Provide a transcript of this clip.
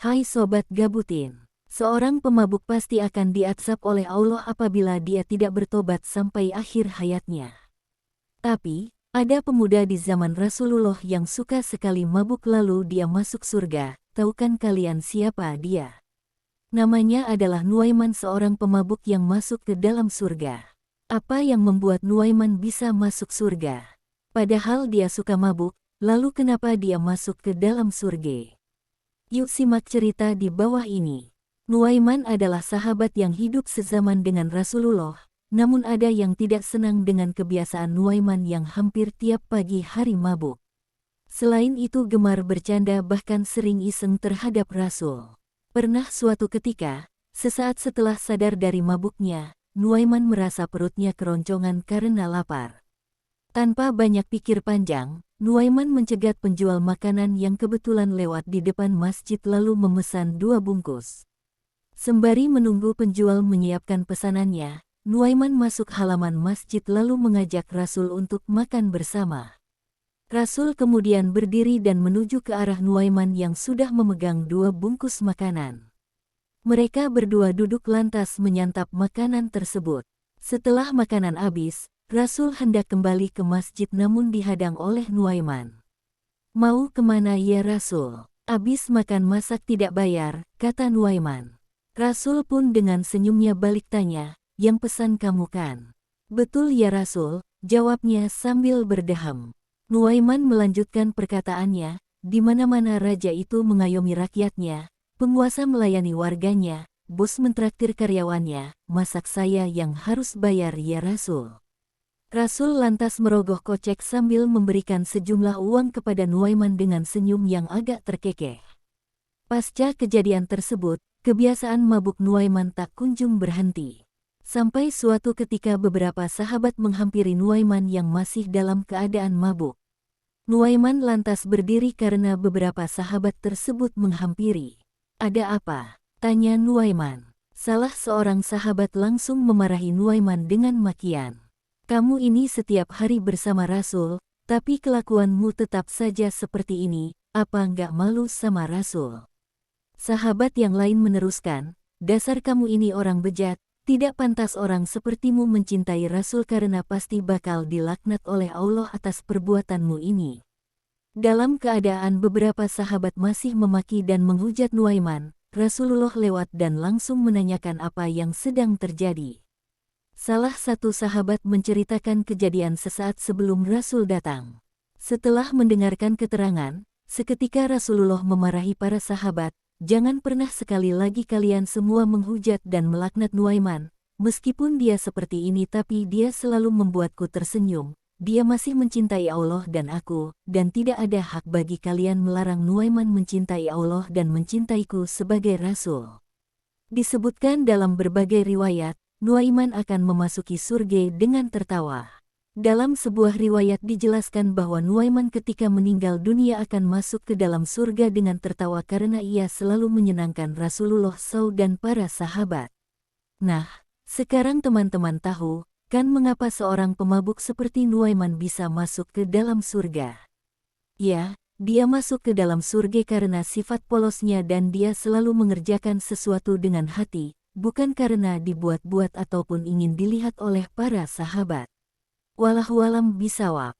Hai Sobat Gabutin, seorang pemabuk pasti akan diazab oleh Allah apabila dia tidak bertobat sampai akhir hayatnya. Tapi, ada pemuda di zaman Rasulullah yang suka sekali mabuk lalu dia masuk surga. Tahukan kalian siapa dia? Namanya adalah Nuaiman, seorang pemabuk yang masuk ke dalam surga. Apa yang membuat Nuaiman bisa masuk surga? Padahal dia suka mabuk, lalu kenapa dia masuk ke dalam surga? Yuk simak cerita di bawah ini. Nuaiman adalah sahabat yang hidup sezaman dengan Rasulullah, namun ada yang tidak senang dengan kebiasaan Nuaiman yang hampir tiap pagi hari mabuk. Selain itu gemar bercanda bahkan sering iseng terhadap Rasul. Pernah suatu ketika, sesaat setelah sadar dari mabuknya, Nuaiman merasa perutnya keroncongan karena lapar. Tanpa banyak pikir panjang, Nuaiman mencegat penjual makanan yang kebetulan lewat di depan masjid lalu memesan 2 bungkus. Sembari menunggu penjual menyiapkan pesanannya, Nuaiman masuk halaman masjid lalu mengajak Rasul untuk makan bersama. Rasul kemudian berdiri dan menuju ke arah Nuaiman yang sudah memegang 2 bungkus makanan. Mereka berdua duduk lantas menyantap makanan tersebut. Setelah makanan habis, Rasul hendak kembali ke masjid namun dihadang oleh Nuaiman. Mau kemana ya Rasul? Abis makan masak tidak bayar, kata Nuaiman. Rasul pun dengan senyumnya balik tanya, yang pesan kamu kan? Betul ya Rasul, jawabnya sambil berdeham. Nuaiman melanjutkan perkataannya, di mana-mana raja itu mengayomi rakyatnya, penguasa melayani warganya, bos mentraktir karyawannya, masak saya yang harus bayar ya Rasul. Rasul lantas merogoh kocek sambil memberikan sejumlah uang kepada Nuaiman dengan senyum yang agak terkekeh. Pasca kejadian tersebut, kebiasaan mabuk Nuaiman tak kunjung berhenti. Sampai suatu ketika beberapa sahabat menghampiri Nuaiman yang masih dalam keadaan mabuk. Nuaiman lantas berdiri karena beberapa sahabat tersebut menghampiri. Ada apa? Tanya Nuaiman. Salah seorang sahabat langsung memarahi Nuaiman dengan makian. Kamu ini setiap hari bersama Rasul, tapi kelakuanmu tetap saja seperti ini, apa nggak malu sama Rasul? Sahabat yang lain meneruskan, dasar kamu ini orang bejat, tidak pantas orang sepertimu mencintai Rasul karena pasti bakal dilaknat oleh Allah atas perbuatanmu ini. Dalam keadaan beberapa sahabat masih memaki dan menghujat Nuaiman, Rasulullah lewat dan langsung menanyakan apa yang sedang terjadi. Salah satu sahabat menceritakan kejadian sesaat sebelum Rasul datang. Setelah mendengarkan keterangan, seketika Rasulullah memarahi para sahabat, jangan pernah sekali lagi kalian semua menghujat dan melaknat Nuaiman. Meskipun dia seperti ini tapi dia selalu membuatku tersenyum. Dia masih mencintai Allah dan aku, dan tidak ada hak bagi kalian melarang Nuaiman mencintai Allah dan mencintaiku sebagai Rasul. Disebutkan dalam berbagai riwayat, Nuaiman akan memasuki surga dengan tertawa. Dalam sebuah riwayat dijelaskan bahwa Nuaiman ketika meninggal dunia akan masuk ke dalam surga dengan tertawa karena ia selalu menyenangkan Rasulullah SAW dan para sahabat. Nah, sekarang teman-teman tahu, kan mengapa seorang pemabuk seperti Nuaiman bisa masuk ke dalam surga? Ya, dia masuk ke dalam surga karena sifat polosnya dan dia selalu mengerjakan sesuatu dengan hati, bukan karena dibuat-buat ataupun ingin dilihat oleh para sahabat. Wallahu a'lam bishawab.